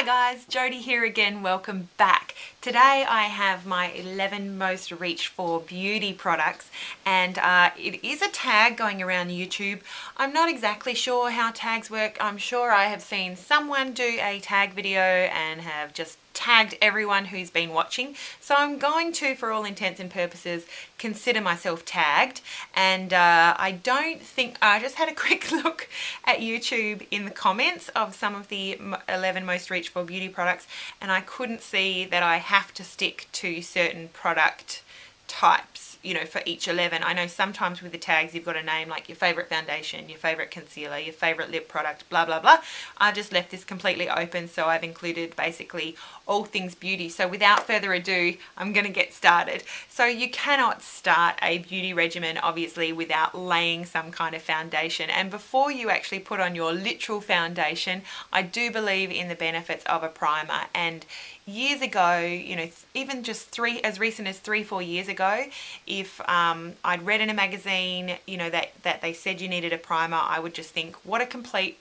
Hi guys, Jodie here again, welcome back. Today I have my 11 most reached for beauty products, and it is a tag going around YouTube. I'm not exactly sure how tags work. I'm sure I have seen someone do a tag video and have just tagged everyone who's been watching. So I'm going to, for all intents and purposes, consider myself tagged. And I don't think, I just had a quick look at YouTube in the comments of some of the 11 most reached for beauty products, and I couldn't see that I have to stick to certain product types, you know, for each 11. I know sometimes with the tags you've got a name like your favorite foundation, your favorite concealer, your favorite lip product, blah blah blah. I just left this completely open, so I've included basically all things beauty. So without further ado, I'm going to get started. So you cannot start a beauty regimen obviously without laying some kind of foundation, and before you actually put on your literal foundation, I do believe in the benefits of a primer. And years ago, you know, even just as recent as 3-4 years ago, if I'd read in a magazine, you know, that they said you needed a primer, I would just think, what a complete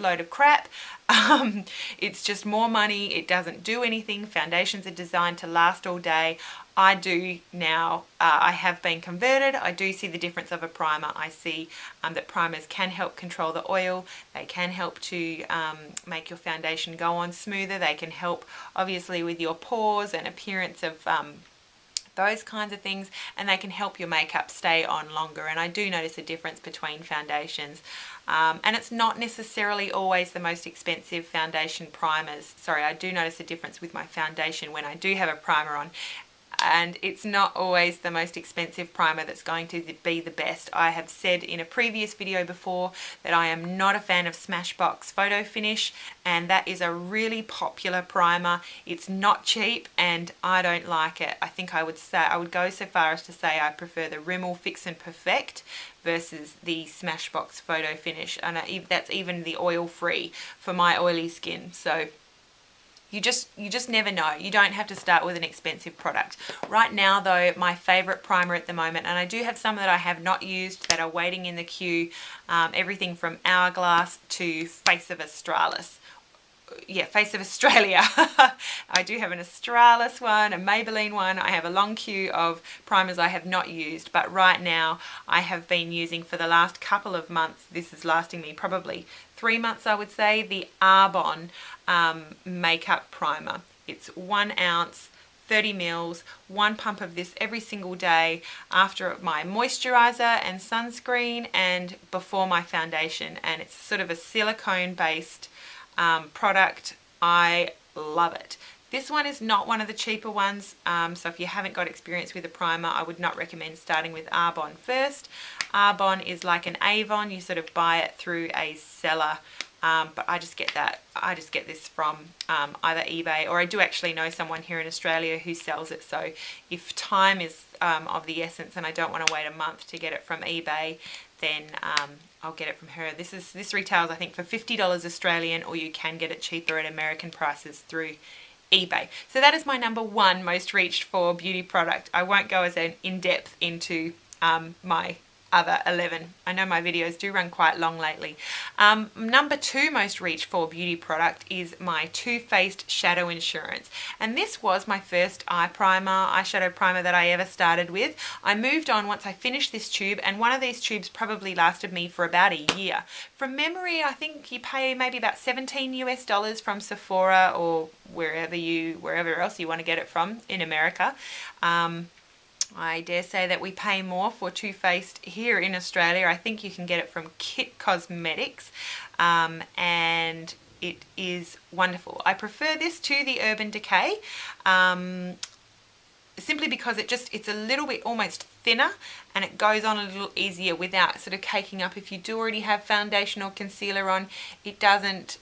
load of crap. It's just more money. It doesn't do anything. Foundations are designed to last all day. I do now, I have been converted. I do see the difference of a primer. I see that primers can help control the oil. They can help to make your foundation go on smoother. They can help obviously with your pores and appearance of those kinds of things, and they can help your makeup stay on longer. And I do notice a difference between foundations, and it's not necessarily always the most expensive foundation primers. Sorry, I do notice a difference with my foundation when I do have a primer on, and it's not always the most expensive primer that's going to be the best. I have said in a previous video before that I am not a fan of Smashbox Photo Finish, and that is a really popular primer. It's not cheap and I don't like it. I think I would go so far as to say I prefer the Rimmel Fix and Perfect versus the Smashbox Photo Finish, and that's even the oil free for my oily skin. So you just never know. You don't have to start with an expensive product. Right now though, my favorite primer at the moment, and I do have some that I have not used that are waiting in the queue, everything from Hourglass to Face of Australis. Yeah, Face of Australia. I do have an Australis one, a Maybelline one. I have a long queue of primers I have not used, but right now I have been using for the last couple of months, this is lasting me probably 3 months I would say, the Arbonne makeup primer. It's 1 ounce, 30 mils, 1 pump of this every single day after my moisturizer and sunscreen and before my foundation, and it's sort of a silicone based product. I love it. This one is not one of the cheaper ones, so if you haven't got experience with a primer, I would not recommend starting with Arbonne first. Arbonne is like an Avon. You sort of buy it through a seller, but I just get this from either eBay, or I do actually know someone here in Australia who sells it. So if time is of the essence and I don't want to wait a month to get it from eBay, then I'll get it from her. This retails I think for $50 Australian, or you can get it cheaper at American prices through eBay. So that is my number 1 most reached for beauty product. I won't go as in depth into my other 11. I know my videos do run quite long lately. Number 2 most reached for beauty product is my Too Faced Shadow Insurance, and this was my first eyeshadow primer that I ever started with. I moved on once I finished this tube, and one of these tubes probably lasted me for about a year. From memory, I think you pay maybe about $17 US from Sephora or wherever else you want to get it from in America. I dare say that we pay more for Too Faced here in Australia. I think you can get it from Kit Cosmetics, and it is wonderful. I prefer this to the Urban Decay, simply because it's a little bit almost thinner, and it goes on a little easier without sort of caking up. If you do already have foundation or concealer on, it doesn't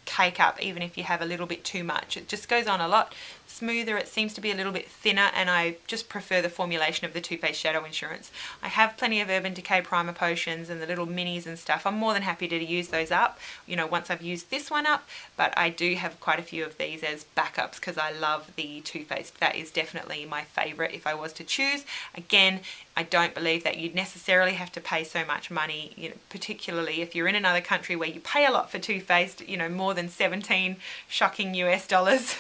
cake up even if you have a little bit too much. It just goes on a lot smoother, it seems to be a little bit thinner, and I just prefer the formulation of the Too Faced Shadow Insurance. I have plenty of Urban Decay primer potions and the little minis and stuff. I'm more than happy to use those up, you know, once I've used this one up, but I do have quite a few of these as backups because I love the Too Faced. That is definitely my favourite if I was to choose. Again, I don't believe that you'd necessarily have to pay so much money, you know, particularly if you're in another country where you pay a lot for Too Faced, you know, more than 17 shocking US dollars.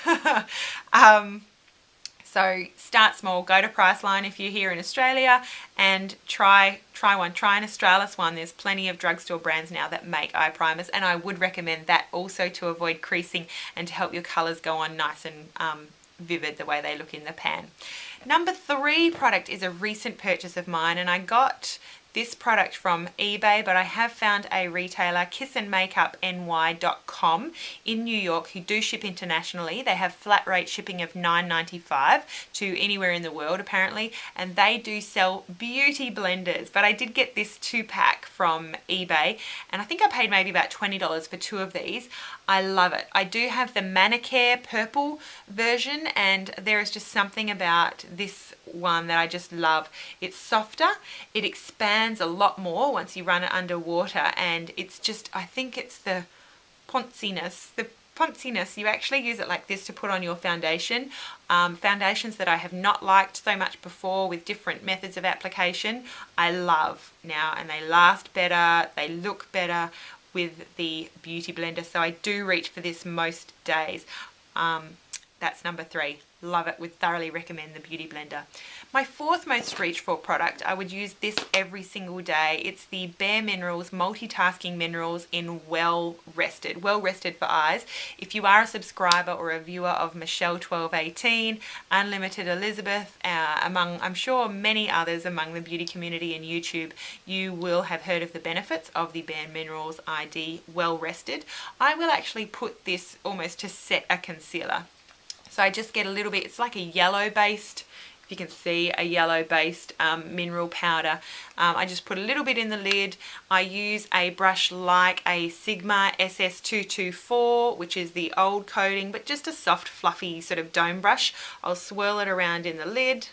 So start small, go to Priceline if you're here in Australia, and try one. Try an Australis one. There's plenty of drugstore brands now that make eye primers, and I would recommend that also to avoid creasing and to help your colours go on nice and vivid the way they look in the pan. Number 3 product is a recent purchase of mine, and I got this product from eBay, but I have found a retailer, kissandmakeupny.com in New York, who do ship internationally. They have flat rate shipping of $9.95 to anywhere in the world apparently, and they do sell beauty blenders. But I did get this 2-pack from eBay, and I think I paid maybe about $20 for 2 of these. I love it. I do have the Manicare purple version, and there is just something about this one that I just love. It's softer, it expands a lot more once you run it underwater, and it's just, I think it's the ponciness. You actually use it like this to put on your foundation. Foundations that I have not liked so much before with different methods of application, I love now, and they last better, they look better with the beauty blender, so I do reach for this most days. That's number 3. Love it, would thoroughly recommend the beauty blender. My 4th most reach for product, I would use this every single day. It's the Bare Minerals Multitasking Minerals in Well Rested. Well Rested for eyes. If you are a subscriber or a viewer of Michelle1218, Unlimited Elizabeth, among, I'm sure, many others among the beauty community and YouTube, you will have heard of the benefits of the Bare Minerals ID Well Rested. I will actually put this almost to set a concealer. So I just get a little bit, it's like a yellow based, if you can see, a yellow based mineral powder. I just put a little bit in the lid. I use a brush like a Sigma SS224, which is the old coating, but just a soft fluffy sort of dome brush. I'll swirl it around in the lid,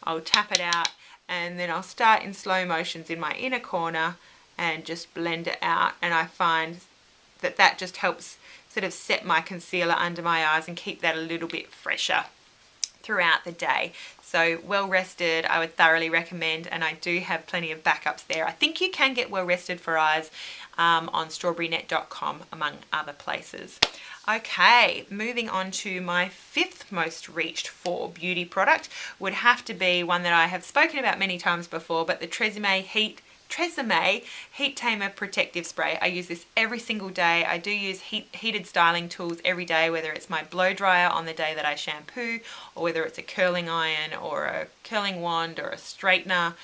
I'll tap it out, and then I'll start in slow motions in my inner corner and just blend it out. And I find that that just helps sort of set my concealer under my eyes and keep that a little bit fresher throughout the day. So Well Rested, I would thoroughly recommend, and I do have plenty of backups there. I think you can get Well Rested for eyes on strawberrynet.com, among other places. Okay, moving on to my 5th most reached for beauty product would have to be one that I have spoken about many times before, but the Tresemme Heat Tamer Protective Spray. I use this every single day. I do use heated styling tools every day, whether it's my blow dryer on the day that I shampoo, or whether it's a curling iron or a curling wand or a straightener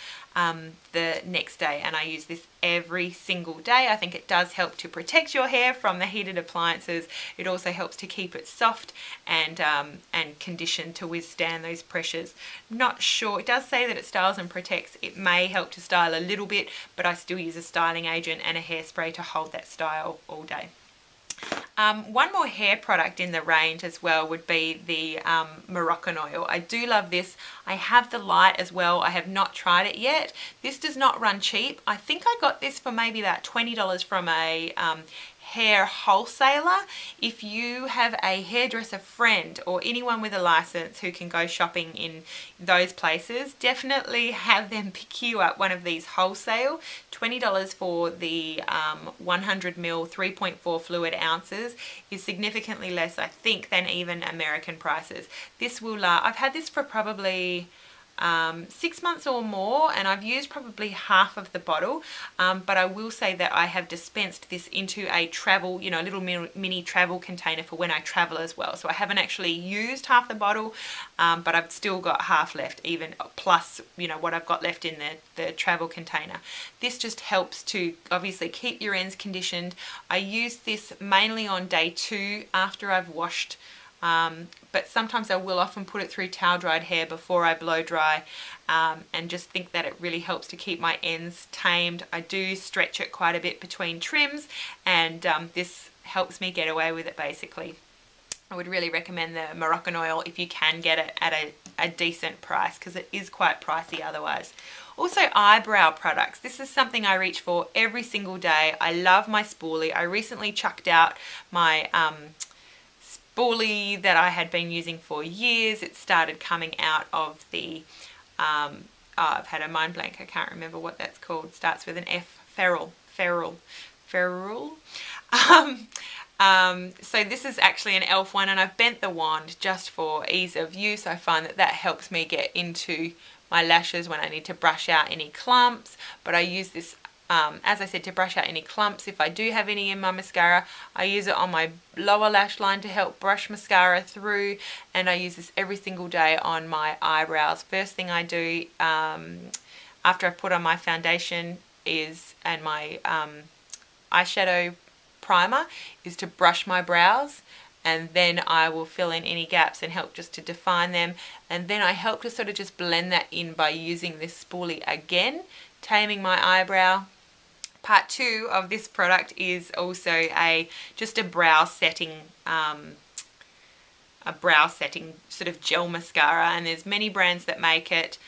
the next day, and I use this every single day. I think it does help to protect your hair from the heated appliances. It also helps to keep it soft and conditioned to withstand those pressures. Not sure, it does say that it styles and protects. It may help to style a little bit, but I still use a styling agent and a hairspray to hold that style all day. One more hair product in the range as well would be the Moroccon oil. I do love this. I have the light as well. I have not tried it yet. This does not run cheap. I think I got this for maybe about $20 from a hair wholesaler. If you have a hairdresser friend or anyone with a license who can go shopping in those places, definitely have them pick you up one of these wholesale. $20 for the 100 ml 3.4 fluid ounces is significantly less, I think, than even American prices. This will I've had this for probably 6 months or more, and I've used probably half of the bottle, but I will say that I have dispensed this into a travel, you know, a little mini travel container for when I travel as well. So I haven't actually used half the bottle, but I've still got half left, even plus, you know, what I've got left in the travel container. This just helps to obviously keep your ends conditioned. I use this mainly on day 2 after I've washed, but sometimes I will often put it through towel dried hair before I blow dry, and just think that it really helps to keep my ends tamed. I do stretch it quite a bit between trims, and this helps me get away with it basically. I would really recommend the Moroccon oil if you can get it at a decent price, because it is quite pricey otherwise. Also, eyebrow products. This is something I reach for every single day. I love my Spoolie. I recently chucked out my Spoolie that I had been using for years. It started coming out of the, I've had a mind blank. I can't remember what that's called. Starts with an F. Feral. So this is actually an e.l.f. one, and I've bent the wand just for ease of use. I find that helps me get into my lashes when I need to brush out any clumps, but I use this as I said, to brush out any clumps. If I do have any in my mascara, I use it on my lower lash line to help brush mascara through, and I use this every single day on my eyebrows. First thing I do after I put on my foundation and my eyeshadow primer is to brush my brows, and then I will fill in any gaps and help just to define them, and then I help to sort of just blend that in by using this spoolie again, taming my eyebrow. Part 2 of this product is also just a brow setting sort of gel mascara, and there's many brands that make it.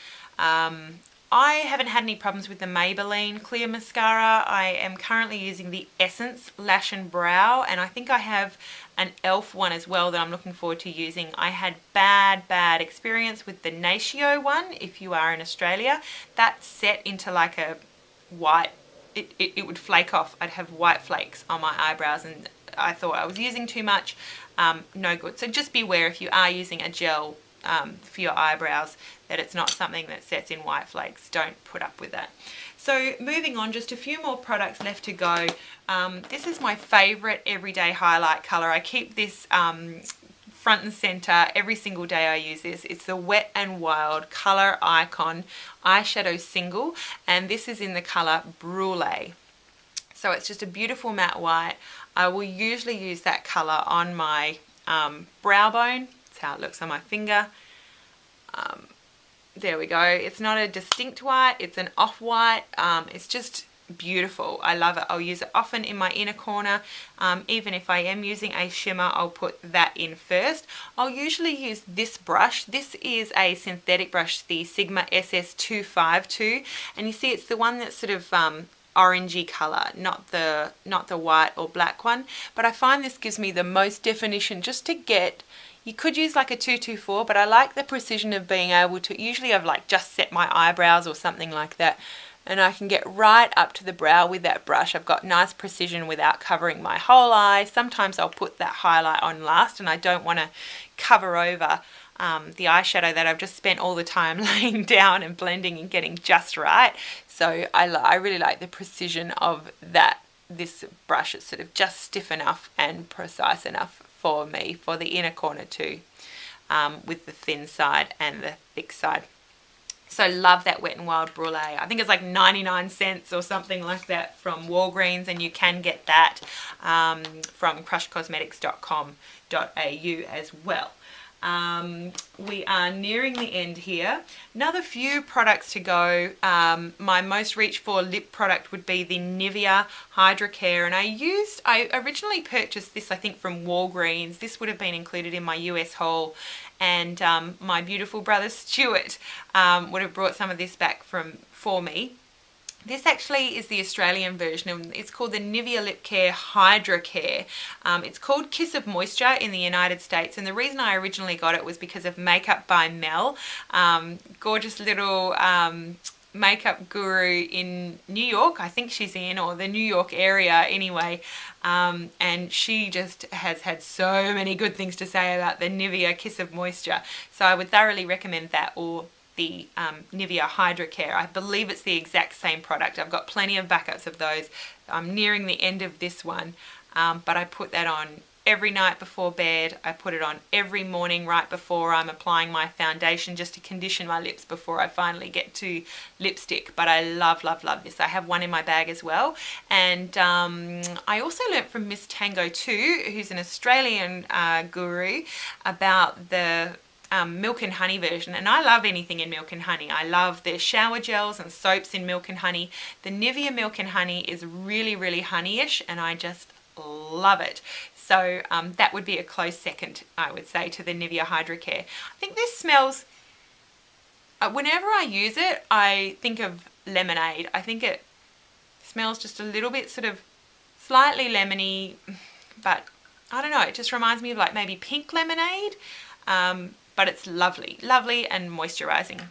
I haven't had any problems with the Maybelline clear mascara. I am currently using the Essence Lash and Brow, and I think I have an e.l.f. one as well that I'm looking forward to using. I had bad experience with the Natio one, if you are in Australia. That set into like a white, it would flake off. I'd have white flakes on my eyebrows, and I thought I was using too much. No good. So just beware if you are using a gel for your eyebrows that it's not something that sets in white flakes. Don't put up with that. So moving on, just a few more products left to go. This is my favorite everyday highlight color. I keep this front and center every single day I use this. It's the Wet n Wild Color Icon Eyeshadow Single, and this is in the color Brulee. So it's just a beautiful matte white. I will usually use that color on my brow bone. That's how it looks on my finger. There we go. It's not a distinct white, it's an off-white. It's just beautiful. I love it. I'll use it often in my inner corner. Even if I am using a shimmer, I'll put that in first. I'll usually use this brush. This is a synthetic brush, the Sigma SS252, and you see it's the one that's sort of orangey color, not the white or black one, but I find this gives me the most definition just to get. You could use like a 224, but I like the precision of being able to, usually I've like just set my eyebrows or something like that, and I can get right up to the brow with that brush. I've got nice precision without covering my whole eye. Sometimes I'll put that highlight on last, and I don't want to cover over the eyeshadow that I've just spent all the time laying down and blending and getting just right. So I really like the precision of this brush. It's sort of just stiff enough and precise enough for me, for the inner corner too, with the thin side and the thick side. So love that Wet n Wild Brulee. I think it's like 99 cents or something like that from Walgreens, and you can get that from crushcosmetics.com.au as well. We are nearing the end here. Another few products to go. My most reach for lip product would be the Nivea HydroCare, and I originally purchased this I think from Walgreens. This would have been included in my US haul, and my beautiful brother Stuart would have brought some of this back for me. This actually is the Australian version, and it's called the Nivea Lipcare HydroCare. It's called Kiss of Moisture in the United States, and the reason I originally got it was because of Makeup by Mel. Gorgeous little makeup guru in New York, I think she's in, or the New York area anyway, and she just has had so many good things to say about the Nivea Kiss of Moisture. So I would thoroughly recommend that, or the Nivea HydroCare. I believe it's the exact same product. I've got plenty of backups of those. I'm nearing the end of this one, but I put that on every night before bed. I put it on every morning right before I'm applying my foundation, just to condition my lips before I finally get to lipstick. But I love this. I have one in my bag as well, and I also learnt from Miss Tango too, who's an Australian guru, about the milk and honey version, and I love anything in milk and honey. I love their shower gels and soaps in milk and honey. The Nivea milk and honey is really honeyish, and I just love it. So that would be a close second, I would say, to the Nivea HydroCare. I think this smells, whenever I use it, I think of lemonade. I think it smells just a little bit sort of slightly lemony, but I don't know, it just reminds me of like maybe pink lemonade, but it's lovely, lovely and moisturizing.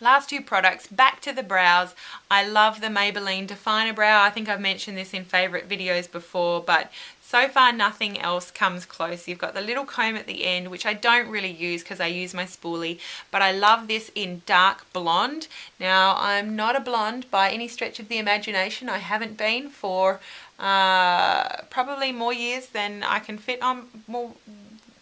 Last two products, back to the brows. I love the Maybelline Definer Brow. I think I've mentioned this in favorite videos before, but so far nothing else comes close. You've got the little comb at the end, which I don't really use because I use my spoolie, but I love this in dark blonde. Now, I'm not a blonde by any stretch of the imagination. I haven't been for probably more years than I can fit on,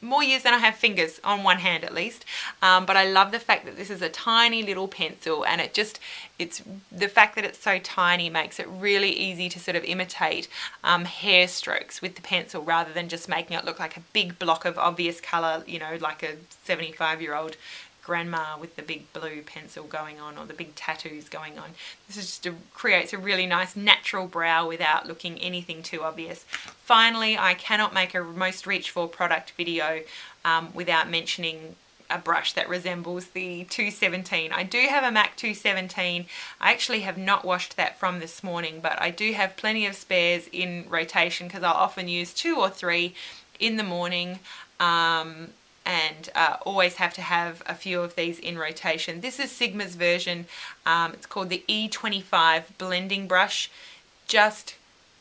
more years than I have fingers on one hand at least, but I love the fact that this is a tiny little pencil, and it's the fact that it's so tiny makes it really easy to sort of imitate hair strokes with the pencil rather than just making it look like a big block of obvious color, you know, like a 75-year-old grandma with the big blue pencil going on or the big tattoos going on. This is just creates a really nice natural brow without looking anything too obvious. Finally, I cannot make a most reach for product video without mentioning a brush that resembles the 217. I do have a MAC 217. I actually have not washed that from this morning, but I do have plenty of spares in rotation because I'll often use 2 or 3 in the morning. And always have to have a few of these in rotation. This is Sigma's version. It's called the E25 blending brush. Just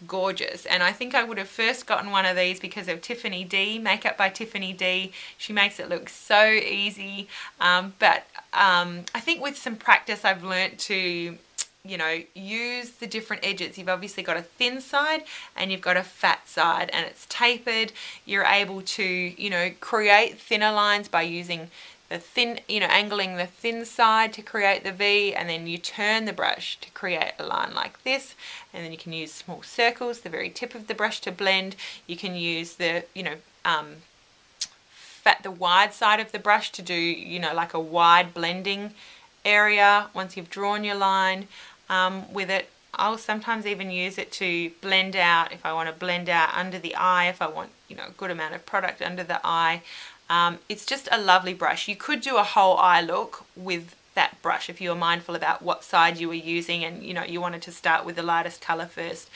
gorgeous. And I think I would have first gotten one of these because of Tiffany D, Makeup by Tiffany D. She makes it look so easy. But I think with some practice I've learnt to, you know, use the different edges. You've obviously got a thin side and you've got a fat side, and it's tapered. You're able to, you know, create thinner lines by using the thin, you know, angling the thin side to create the V, and then you turn the brush to create a line like this, and then you can use small circles, the very tip of the brush to blend. You can use the, you know, the wide side of the brush to do, you know, like a wide blending area once you've drawn your line. With it, I'll sometimes even use it to blend out, if I want to blend out under the eye, if I want, you know, a good amount of product under the eye. It's just a lovely brush. You could do a whole eye look with that brush if you were mindful about what side you were using and, you know, you wanted to start with the lightest color first.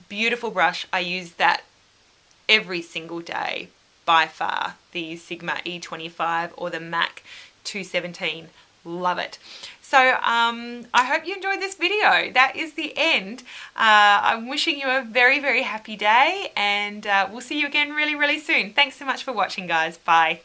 Beautiful brush. I use that every single day by far, the Sigma E25 or the MAC 217. Love it. So I hope you enjoyed this video. That is the end. I'm wishing you a very, very happy day, and we'll see you again really, really soon. Thanks so much for watching, guys. Bye.